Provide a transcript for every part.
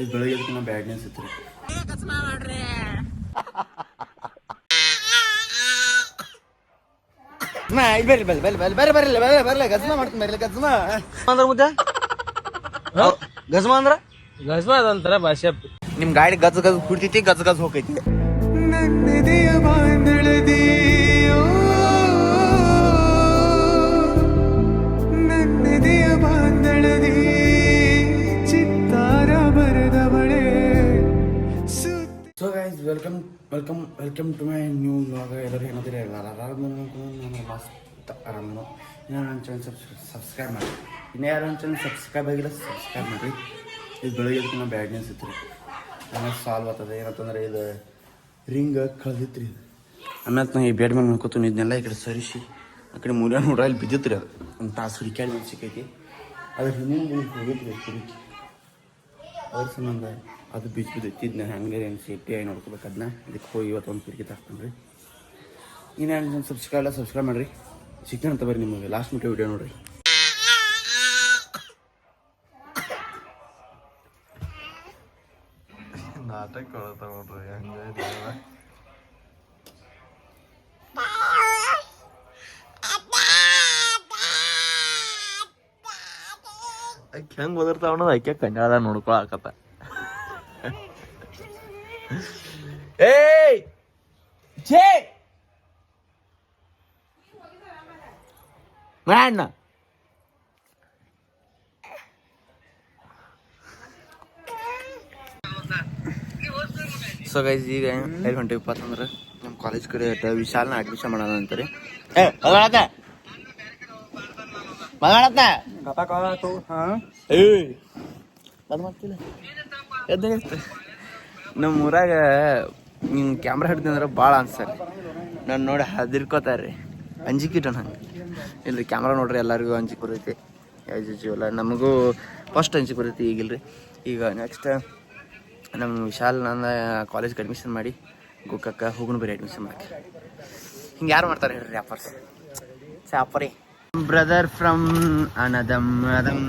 ಇದು ಬೆಳಗ್ಗೆ ಬ್ಯಾಡ್ನೆಸ್ ಇತ್ತು ರೀ. ಬರ್ರಿ ಗಜ್ಮಾ ಮಾಡ್ತೀನಿ ಬರ್ಲಿ ಗಜ್ಮಾ ಅಂದ್ರ ಮುದ್ದೆ ಗಜ್ಮಾ ಅಂದ್ರ ಗಜ್ಮಾ ಅದಂತರ ಭಾಷೆ. ನಿಮ್ ಗಾಡಿ ಗಜ್ ಗಜ್ ಕುಡ್ತೈತಿ ಗಜ್ ಗಜ್ ಹೋಗೈತಿ. ನನ್ನೆದೆಯ ಬಾಂದಳದಿ ನನ್ನೆದೆಯ ಬಾಂದಳದಿ ಚಿತ್ತಾರ ಬರೆದವಳೆ. So guys welcome to my new vlog. ಎಲ್ಲರೂ ಏನಂತೀರಿ ನಾನು ಮಸ್ತ್ ಆರಾಮ. ಇನ್ನೂ ನನ್ನ ಚಾನಲ್ ಸಬ್ಸ್ಕ್ರೈಬ್ ಮಾಡಿ. ಇನ್ನೂ ಯಾರು ನನ್ನ ಚಾನಲ್ ಸಬ್ಸ್ಕ್ರೈಬ್ ಆಗಿಲ್ಲ ಸಬ್ಸ್ಕ್ರೈಬ್ ಮಾಡಿರಿ. ಇದು ಬೆಳಗ್ಗೆ ಬ್ಯಾಡ್ನೆಸ್ ಇತ್ತು ರೀ. ಆಮೇಲೆ ಸಾಲ್ವ್ ಆಗ್ತದೆ ಏನಂತಂದ್ರೆ ಇದು ರಿಂಗ್ ಕಳೆದಿತ್ತು ರೀ. ಇದು ಆಮೇಲೆ ನಾ ಈ ಬೆಡ್ ಮೇಲೆ ಮಾಡ್ಕೊತೀನಿ. ಇದನ್ನೆಲ್ಲ ಈ ಕಡೆ ಸರಿಸಿ ಆ ಕಡೆ ಮೂಲ ನೋಡ್ರ ಇಲ್ಲಿ ಬಿದ್ದಿತ್ತು ರೀ. ಅದು ಒಂದು ತಾಸು ಹುಡುಕ್ಯಾಡಿ ಮೇಲೆ ಸಿಕ್ಕೈತಿ. ಅದ್ರ ಹಿಂದಿನ ಹೋಗಿತ್ತು ರೀ ಹುಡುಕಿ. ಅದ್ರ ಸಂಬಂಧ ಅದು ಬಿದ್ದೈತಿ. ಇದನ್ನ ಹಂಗೆ ಏನು ಸೇಫ್ಟಿ ಆಗಿ ನೋಡ್ಕೋಬೇಕು. ಅದನ್ನ ಇದಕ್ಕೆ ಹೋಗಿ ಇವತ್ತು ಒಂದು ಪಿರಿಕೆ ಹಾಕ್ತೀನಿ ರೀ. ಇನ್ನೇನು ಸಬ್ಸ್ಕ್ರೈಬ್ ಮಾಡಿರಿ. ಸಿಗ್ತಾನೆ ಅಂತ ಬರ್ರಿ ನಿಮಗೆ ಲಾಸ್ಟ್ ಮಿನಿಟ್ ವಿಡಿಯೋ ನೋಡಿರಿ. ನಾಟಕ ನೋಡ್ರಿ ಹಂಗೆ ಹೆಂಗ್ ಬದರ್ತಾವ ಅನ್ನೋದು ಆಕೆ ಕನ್ನಡ ನೋಡ್ಕೊಳಕತ್ತ. ಏಯ್ ಛೇ ಅಣ್ಣ ಸೊ ಗೈಸ್ ಈಗ ಎಲ್ಲಿ ಹೊಂಟಿವಪ್ಪ ಅಂತಂದ್ರೆ ನಮ್ಮ ಕಾಲೇಜ್ ಕಡೆ ವಿಶಾಲ್ನ ಅಡ್ಮಿಷನ್ ಮಾಡೋಣ ಅಂತಾರೆ. ನಮ್ಮ ಊರಾಗ ಹಿಂಗೆ ಕ್ಯಾಮ್ರಾ ಹಿಡ್ದಂದ್ರೆ ಭಾಳ ಅನ್ಸರಿ. ನಾನು ನೋಡಿ ಹೆದರ್ಕೋತಾರೆ ಅಂಜಿಕಿಟ್ಟು ಹಂಗೆ ಇಲ್ರಿ. ಕ್ಯಾಮ್ರಾ ನೋಡ್ರಿ ಎಲ್ಲರಿಗೂ ಅಂಜಿಕೆ ಬರ್ತೈತಿ ಆ್ಯಸ್ ಯೂಶುವಲ್. ನಮಗೂ ಫಸ್ಟ್ ಅಂಜಿಕೆ ಬರ್ತೈತಿ. ಈಗಿಲ್ರಿ ಈಗ ನೆಕ್ಸ್ಟ್ ನಮ್ಮ ವಿಶಾಲ್ ನನ್ನ ಕಾಲೇಜ್ಗೆ ಅಡ್ಮಿಷನ್ ಮಾಡಿ ಗೋಕಾಕ ಹೋಗೋಣ ಬರೀ ಅಡ್ಮಿಷನ್ ಮಾಡಕ್ಕೆ. ಹಿಂಗೆ ಯಾರು ಮಾಡ್ತಾರೆ ಹೇಳ್ರಿ ರ್ಯಾಪರ್ಸ್ ಚಾಪರಿ. ಬ್ರದರ್ ಫ್ರಮ್ ಅನದಮ್ ಅದಮ್.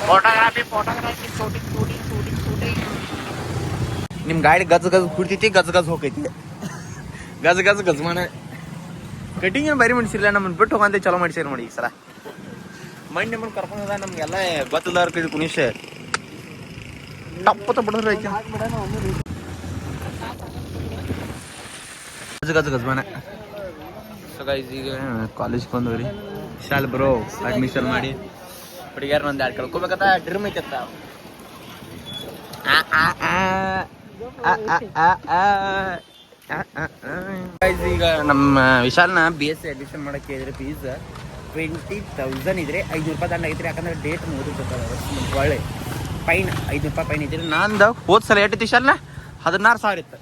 Photography shooting. ನಿಮ್ ಗಾಡಿ ಗಜ್ ಗಜ್ ಕುಡ್ತೈತಿ ಗಜ್ ಗಜ್ ಹೋಗೈತಿ. ಗಜ್ ಗಜ್ಮಾನ ಕಟಿಂಗ್ ಏನು ಬರಿ ಮಾಡಿಸಿಲ್ಲ. ನಮ್ಮನ್ನು ಬಿಟ್ಟು ಹೋಗಂತ ಚಲೋ ಮಾಡಿಸಿರಿ ನೋಡಿ. ಈ ಸಲ ಮೈಂಡ್ ನಮ್ಮನ್ನು ಕರ್ಕೊಂಡ ನಮ್ಗೆಲ್ಲ ಗೊತ್ತಿಲ್ಲಾರ ಕೈ ಕುಣಿಸ ಟಪ್ಪತ್ತ ಬಿಡೋದ್ರ ಐತಿ ಗಜ್ ಗಜ್ಮಾನ. ಸೊ ಗೈಸ್ ಈಗ ಕಾಲೇಜ್ಗೆ ಬಂದವ್ರಿ. ಶಾಲ್ ಬ್ರೋ ಅಡ್ಮಿಷನ್ ಮಾಡಿ ಹುಡುಗಿಯಾರ ಒಂದು ಎರಡು ಕಳ್ಕೊಬೇಕತ್ತ ಡ್ರೀಮ್ ಐತತ್ತ. ಈಗ ನಮ್ಮ ವಿಶಾಲ್ನ BSc ಅಡ್ಮಿಷನ್ ಮಾಡಕ್ಕೆ ಹೇಳಿದ್ರೆ ಫೀಸ್ 20,000 ಇದ್ರೆ 500 ರೂಪಾಯಿ ದಂಡ ಐತ್ರಿ. ಯಾಕಂದ್ರೆ ಡೇಟ್ ಮುಗಿದಿರ್ತದೆ ಒಳ್ಳೆ ಫೈನ್ 500 ರೂಪಾಯಿ ಫೈನ್ ಇದ್ರಿ. ನಂದು ಹೋದ ಸಲ ಎಷ್ಟು ವಿಶಾಲ್ನ 16,000 ಇತ್ತು.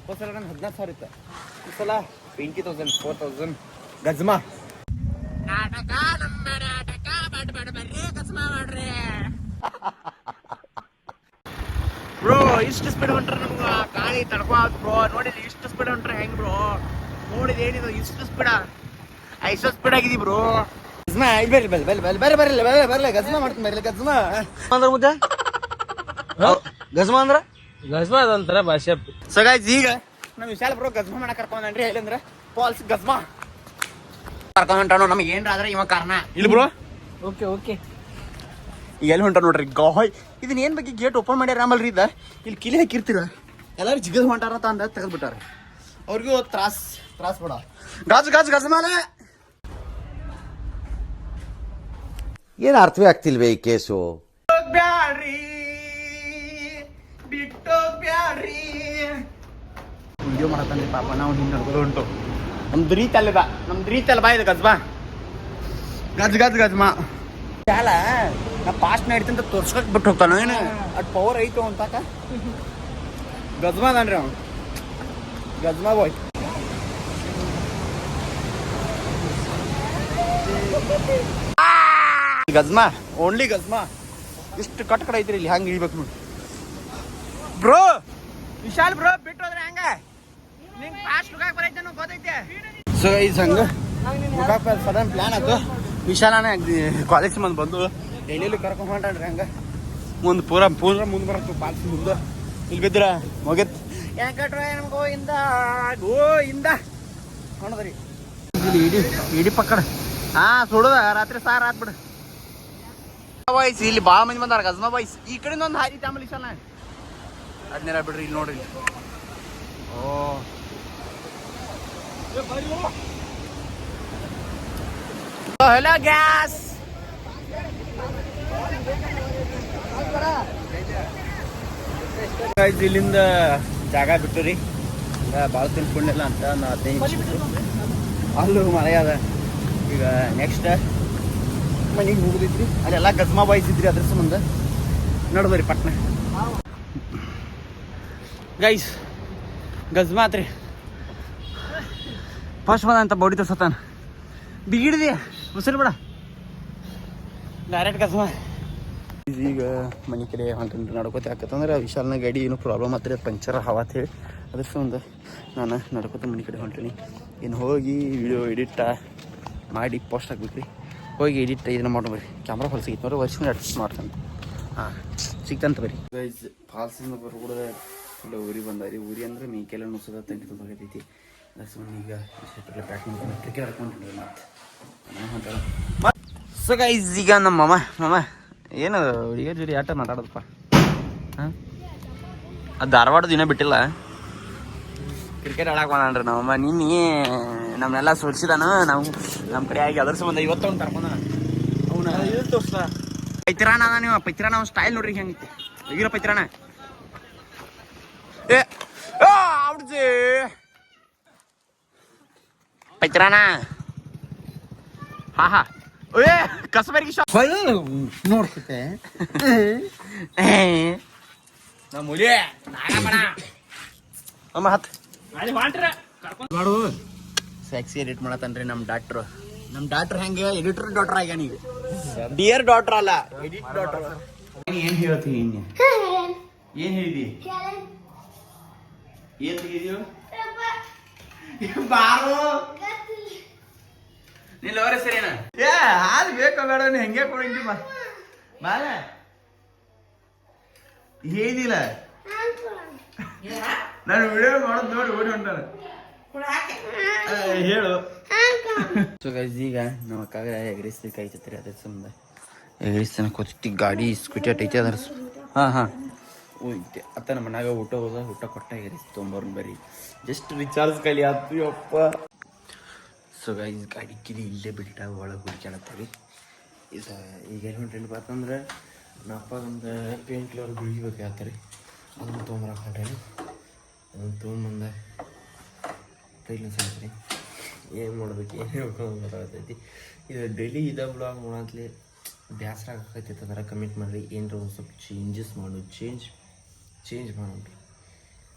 ಹೋದ ಸಲ ನಾನು 14,000 ಇತ್ತು. ಈ ಸಲ 20,000 4,000 ಗಜ್ಮಾ ನಾಟಕ. ನಮ್ಮ ನಾಟಕ ಬರ್ರಿ ಗಜ್ಮಾ ಮಾಡ್ರಿ ಬ್ರೋ. ಇಷ್ಟು ಸ್ಪೀಡ್ ಹೊಂಟ್ರೆ ನಮ್ಗೆ ಗಾಳಿ ತಡ್ಕೋದು ಬ್ರೋ. ನೋಡಿದ್ರಿ ಇಷ್ಟು ಸ್ಪೀಡ್ ಹೊಂಟ್ರೆ ಹೆಂಗ್ ಬ್ರೋ? ನೋಡಿದ ಏನಿದು ಇಷ್ಟು ಸ್ಪೀಡ ಐಸೋ ಸ್ಪೀಡ್ ಆಗಿದಿ ಬ್ರೋ. ಗಜ್ಮಾ ಬರ್ರಿ ಗಜ್ಮಾ ಮಾಡ್ತೀನಿ ಬರ್ಲಿ ಗಜ್ಮಾ ಅಂದ್ರ ಮುದ್ದೆ ಗಜ್ಮಾ ಅಂದ್ರ ಗಜ್ಮಾ ಅದಂತರ ಭಾಷೆ. ಸೊ ಗೈಸ್ ಈಗ ನಮ್ಮ ವಿಶಾಲ್ ಬ್ರೋ ಗಜ್ಮಾ ಮಾಡಕ್ ಕರ್ಕೊಂಡ್ರಿ. ಹೇಳಂದ್ರೆ ಫಾಲ್ಸ್ ಗಜ್ಮಾ ಕರ್ಕೊಂಡ್ ಹೊಂಟಾನು. ನಮ್ಗೆ ಏನ್ರ ಆದ್ರೆ ಇವ ಕಾರಣ ಇಲ್ಲ ಬ್ರೋ. ಓಕೆ ಈಗ ಎಲ್ಲಿ ಹೊಂಟ ನೋಡ್ರಿ ಗಾಯ್. ಇದನ್ನ ಏನ್ ಬಗ್ಗೆ ಗೇಟ್ ಓಪನ್ ಮಾಡ್ಯಾರ ಆಮಲ್ರಿ. ಇದ ಇಲ್ಲಿ ಕಿಲಿ ಹಾಕಿರ್ತೀರ ಎಲ್ಲಾರು ಜಿಗದ್ ಹೊಂಟಾರ ಅಂದ ತೆಗೆದ್ಬಿಟ್ಟಾರ. ಅವ್ರಿಗೂ ತ್ರಾಸ್ ಬಿಡ. ಗಜ್ಮಾಲೆ ಏನು ಅರ್ಥವೇ ಆಗ್ತಿಲ್ವೇ ಈ ಕೇಸು? ಬ್ಯಾಡ್ರಿ ಬಿಟ್ಟು ಬ್ಯಾಡ್ರಿ. ವಿಡಿಯೋ ಮಾಡತ್ತಂದ್ರಿ ಪಾಪ. ನಾವು ಹಿಂಗೆ ನಡ್ಕೊಂಡು ಉಂಟು. ನಮ್ದು ರೀತಿ ಅಲ್ಲ ಬಾ ಇದು ಗಜ್ಮಾ ಗಜ್ಮಾ ಚಾಲ. ನಾ ಪಾಸ್ಟ್ ನಡೀತಿ ಅಂತ ತೋರ್ಸ್ಕೊಕ್ ಬಿಟ್ಟು ಹೋಗ್ತಾನ. ಏನು ಅಟ್ ಪವರ್ ಐತು ಅಂತಾಕ ಗಜ್ಮಾ ಅದಾನ್ರಿ ಅವ್ನು. ಗಜ್ಮಾ ಬಾಯ್. ಗಜ್ಮಾ ಓನ್ಲಿ ಗಜ್ಮಾ. ಇಷ್ಟು ಕಟ್ ಕಡೆ ಐತ್ರಿ ಇಲ್ಲಿ ಹಂಗೆ ಇಳ್ಬೇಕು ನೋಡಿ. ಬ್ರೋ ವಿಶಾಲ್ ಬ್ರೋ ಬಿಟ್ಟು ಹೋದ್ರೆ ಹಂಗ ನಿಂಗೆ ಫಾಸ್ಟ್ ಲುಕಾಕ್ ಬರೈತೆ ಅನ್ನೋ ಗೊತ್ತೈತೆ. ಸೊ ಈ ಸಂಘ ಲುಕಾಕ್ ಸಡನ್ ಪ್ಲಾನ್ ಆಯ್ತು. ವಿಶಾಲನೇ ಕಾಲೇಜ್ ಮಂದಿ ಬಂದು ಎಲ್ಲೆಲ್ಲಿ ಕರ್ಕೊಂಡು ಹೊಂಟ್ರಿ ಹಂಗ ಮುಂದೆ ಪೂರ ಮುಂದೆ ಬರತ್ತು ಪಾಲ್ಸ್ ಮುಂದೆ ಇಲ್ಲಿ ಬಿದ್ರ ಮುಗಿತ್ ಗೋಯಿಂದ ನೋಡದ್ರಿ ಇಡಿ ಪಕ್ಕಡ ಸುಡುದ ರಾತ್ರಿ ಸಾರ್ ಆತ್ಬಿಡ ಬಾಯ್ಸ್. ಇಲ್ಲಿ ಭಾಳ ಮಂದಿ ಬಂದಾರ ಗಜ್ಮಾ ಬಾಯ್ಸ್. ಈ ಕಡೆಯಿಂದ ಒಂದು ಹಾರಿ ಆಮೇಲೆ ಇಶಾನ ಅದನ್ನೆಲ್ಲ ಬಿಡ್ರಿ. ಇಲ್ಲಿ ನೋಡ್ರಿ ಓ ಹಲೋ ಗ್ಯಾಸ್ ಇಲ್ಲಿಂದ ಜಾಗ ಬಿಟ್ಟು ರೀ ಭಾಳ ತಿನ್ಕೊಂಡಿಲ್ಲ ಅಂತ ನಾ 15 ನಿಮಿಷ ಅಲ್ಲೂ ಮಳೆ ಅದ. ಈಗ ನೆಕ್ಸ್ಟ್ ಮನೆಗೆ ಹೋಗುದಿದ್ರಿ ಅಲ್ಲೆಲ್ಲ ಗಜ್ಮಾ ಬಾಯ್ಸ್ ಇದ್ರಿ ಅದ್ರ ಸಂಬಂಧ ನೋಡ್ಬರಿ ಪಟ್ನ ಗೈಸ್. ಗಜ್ಮಾ ಆತ್ರಿ ಫಸ್ಟ್ ಬಂದ ಅಂತ ಬೌಡಿ ತೋರ್ಸತ್ತಾನ ಬಿಗಿಡಿದಿ ಉಸಿರು ಬಿಡ ಡೈರೆಕ್ಟ್ ಗಜ್ಮಾ. ಈಗ ಮನೆ ಕಡೆ ಹೊಂಟು ನಡ್ಕೋತ ಯಾಕಂತಂದ್ರೆ ವಿಶಾಲ್ನ ಗಾಡಿ ಏನೂ ಪ್ರಾಬ್ಲಮ್ ಆತ್ರಿ ಪಂಚರ್ ಹವಾತ್ ಹೇಳಿ ಅದ್ರ ಸಂಬಂಧ ನಾನು ನಡ್ಕೋತ ಮನೆ ಕಡೆ ಹೊಂಟೀನಿ. ಇನ್ನು ಹೋಗಿ ವಿಡಿಯೋ ಎಡಿಟ್ ಮಾಡಿ ಪೋಸ್ಟ್ ಹಾಕ್ಬೇಕು ರೀ. ಹೋಗಿ ಎಡಿಟ್ ಇದನ್ನ ಮಾಡ್ರಿ. ಕ್ಯಾಮ್ರಾ ಫಾಲ್ ಸಿಗಿತ್ತು ನೋಡ್ರಿ ವರ್ಷ ಅಡ್ಜಸ್ಟ್ ಮಾಡ್ತಾನೆ. ಹಾಂ ಸಿಗ್ತಂತ ಬರೀ ಗೈಸ್. ಫಾಲ್ಸಿಂದ ಬರೋಡ ಫುಲ್ ಊರಿ ಬಂದಾರಿ. ಊರಿ ಅಂದ್ರೆ ಮೀಕೆಲ್ಲ ನುಸದ ತಂಗಿ ತುಂಬೈತಿ. ಅದ್ರ ಸಂಬಂಧ ಈಗ ಪ್ಯಾಕ್ ಮಾಡ್ಕೊಂಡು ಕ್ರಿಕೆಟ್ ಆಡ್ಕೊಂಡು ಮತ್ತೆ ಸೊ ಗೈಸ್ ಈಗ ನಮ್ಮ ಮಾಮ ಏನು ಹುಡುಗಿಯರ ಜೋಡಿ ಆಟ ಮಾತಾಡೋದಪ್ಪ. ಹಾಂ ಅದು ಧಾರವಾಡದ ಇನ್ನೂ ಬಿಟ್ಟಿಲ್ಲ. ಕ್ರಿಕೆಟ್ ಆಡಕ್ಕೆ ಬಂದ್ರಿ ನಮ್ಮಮ್ಮ. ನಿನ್ನೆ ನಮ್ಮನ್ನೆಲ್ಲ ಸೋಲ್ಸಿದಾನ. ನಾವು ನಮ್ಮ ಕಡೆ ಆಗಿ ಅದ್ರ ಸಂಬಂಧ ಇವತ್ತು ಅವ್ನು ಕರ್ಕೊಂಡ ಅವನ ಇದು ತೋರಿಸ್ದ ಪೈತ್ರಾಣ ಅದ. ನೀವು ಪೈತ್ರಾಣ ಅವ್ನ ಸ್ಟೈಲ್ ನೋಡ್ರಿ ಹೆಂಗಿತ್ತು ಈಗಿರೋ ಪೈತ್ರಾಣ. ಏ ಅವ್ರಜಿ ಪೈತ್ರಾಣ ಹಾ ಏ ಕಸಬರಿಗೆ ನೋಡ್ಸುತ್ತೆ ನಮ್ಮ ಹುಲಿ ಅಮ್ಮ ಹತ್ ಸ್ಯಾಕ್ಸಿ ಎಡಿಟ್ ಮಾಡತ್ತನ್ರಿ ನಮ್ಮ ಡಾಕ್ಟ್ರು. ನಮ್ಮ ಡಾಕ್ಟ್ರ್ ಹೆಂಗೆ ಎಡಿಟರ್ ಡಾಕ್ಟರ್ ಆಗ್ಯಾನ ಈಗ. ಡಿಯರ್ ಡಾಕ್ಟರ್ ಅಲ್ಲ ಎಡಿಟ್ ಡಾಕ್ಟರ್. ಏನ್ ಹೇಳ್ತೀನಿ ಇನ್ನು ಏನ್ ಹೇಳಿದಿ ಏನ್ ತೆಗಿದ್ಯೋ ಬಾರು ನಿಲ್ಲವರೇ ಸರಿನಾ. ಏ ಹಾಲು ಬೇಕೋ ಬೇಡ ನೀ ಹೆಂಗೆ ಕೊಡಿಂಟಿ ಬಾಲ ಹೇಳಿಲ್ಲ. ನಾನು ವಿಡಿಯೋ ಮಾಡೋದು ನೋಡಿ ಓಡಿ ಹೊಂಟಾನ ಹೇಳು. ಸೊ ಗೈಸ್ ಈಗ ನಮ್ಮ ಅಕ್ಕಾಗ ಎಗ್ರಿಸ್ತಿ ಕಾಯ್ತೈತ್ರಿ ಅದ್ರ ಸಂಬಂಧ ಎಗ್ರಿಸ್ತಾನ ಕೂತಿ ಗಾಡಿ ಸ್ಕೂಟಿ ಐತಿ ಅದ್ರ. ಹಾಂ ಹೋಯ್ತೆ ಅತ್ತ ನಮ್ಮ ಮನ್ಯಾಗ ಊಟ ಕೊಟ್ಟ ಎಗ್ರಿಸ್ ತೊಂಬರ್ನ ಬರೀ ಜಸ್ಟ್ ರಿಚಾರ್ಜ್ ಕಲಿ ಆಯ್ತು ಅಪ್ಪ. ಸೊ ಗೈಸ್ ಗಾಡಿ ಕಿಲಿ ಇಲ್ಲೇ ಬಿಟ್ಟ ಒಳಗೆ ಹುಡುಕ್ಯಾಡತ್ತೀವಿ. ಈಗ ಏನು ಹೊಂಟೇನಿ ಅಂತಂದ್ರೆ ನಪ್ಪ ಒಂದು ಪೇಂಟ್ ಕಲರ್ ಗುಳಿಗೆ ಬೇಕಾಗ್ತಾರೆ. ಅದನ್ನು ತೊಗೊಂಬರಕ್ಕೆ ಹೊಂಟೇನಿ. ಅದನ್ನು ತೊಗೊಂಬಂದೆ ಡೈಲಿ ಸರಿ ಏನು ಮಾಡ್ಬೇಕು ಏನು ಹೇಳ್ಕೊಂಡು ಗೊತ್ತಾಗ್ತೈತಿ. ಇದು ಡೈಲಿ ಇದ ಬ್ಲಾಗ್ ನೋಡಂತಲೇ ಬೇಸರ ಆಗತೈತಿ ಅಂದ್ರೆ ಕಮೆಂಟ್ ಮಾಡಿರಿ. ಏನರ ಒಂದು ಸ್ವಲ್ಪ ಚೇಂಜಸ್ ಮಾಡು ಚೇಂಜ್ ಮಾಡೋಣ್ರಿ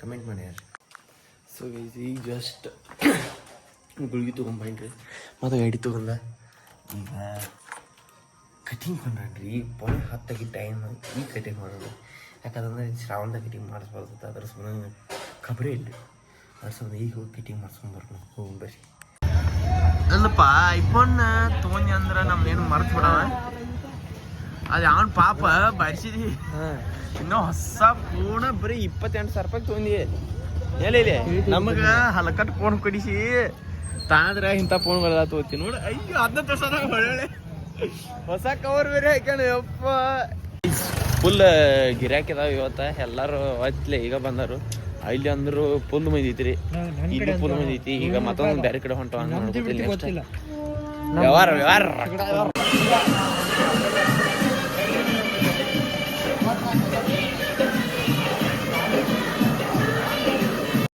ಕಮೆಂಟ್ ಮಾಡ್ಯಾರ. ಸೊ ಗೈಸ್ ಈಗ ಜಸ್ಟ್ ಗುಳಿಗೆ ತೊಗೊಂಬೈನ್ರಿ ಮತ್ತು ಗಾಡಿ ತೊಗೊಂಡ ಈಗ ಕಟಿಂಗ್ ಕೊಂಡ್ರಿ. ಈಗ ಪೊನೆ 10 ಟೈಮ್ ಈಗ ಕಟಿಂಗ್ ಮಾಡೋಣ. ಯಾಕಂದ್ರೆ ಶ್ರಾವಣದಾಗ ಕಟಿಂಗ್ ಮಾಡಿಸ್ಬಾರ್ದು ಅದ್ರ ಸಂಬಂಧ ಖಬರೇ ಇಲ್ಲ. ಅದ್ರ ಸಂಬಂಧ ಈಗ ಹೋಗಿ ಕಟಿಂಗ್ ಮಾಡಿಸ್ಕೊಂಬರ್ಬೇಕು. ಹೋಗ್ಬರ್ರಿ. ಅಲ್ಲಪ್ಪ ಐಫೋನ್ ತೊಗೊಂಡಿ ಅಂದ್ರೆ ನಮ್ದೇನು ಮರ್ತು ಬಿಡವ. ಅದು ಅವನ ಪಾಪ ಬರ್ಸಿದಿ ಇನ್ನೂ ಹೊಸ ಫೋನ್ ಬರೀ 28,000 ರೂಪಾಯಿ ತೊಗೊಂಡಿ. ಎಲ್ಲಿ ನಮಗ ಹಲಕಟ್ ಫೋನ್ ಕೊಡಿಸಿ ತಾಂದ್ರೆ ಇಂಥ ಫೋನ್ ಬರಲ್ಲ ತಗೋತೀನಿ ನೋಡಿ. ಅಯ್ಯೋ ಅದನ್ನ ತೋರ್ಸೋದ ಒಳ್ಳೆ ಹೊಸ ಕವರ್ ಬೇರೆ ಹಾಕ್ಯಾನ ಯಪ್ಪ. ಫುಲ್ ಗಿರಾಕಿ ಇದಾವ ಇವತ್ತ. ಎಲ್ಲರೂ ಹೊತ್ಲೆ ಈಗ ಬಂದರು. ಇಲ್ಲಿ ಅಂದ್ರು ಫುಲ್ ಮಂದಿ ಐತ್ರಿ. ಇಲ್ಲಿ ಫುಲ್ ಮಂದಿ ಐತಿ. ಈಗ ಮತ್ತೊಂದು ಬೇರೆ ಕಡೆ ಹೊಂಟವ ವ್ಯವಹಾರ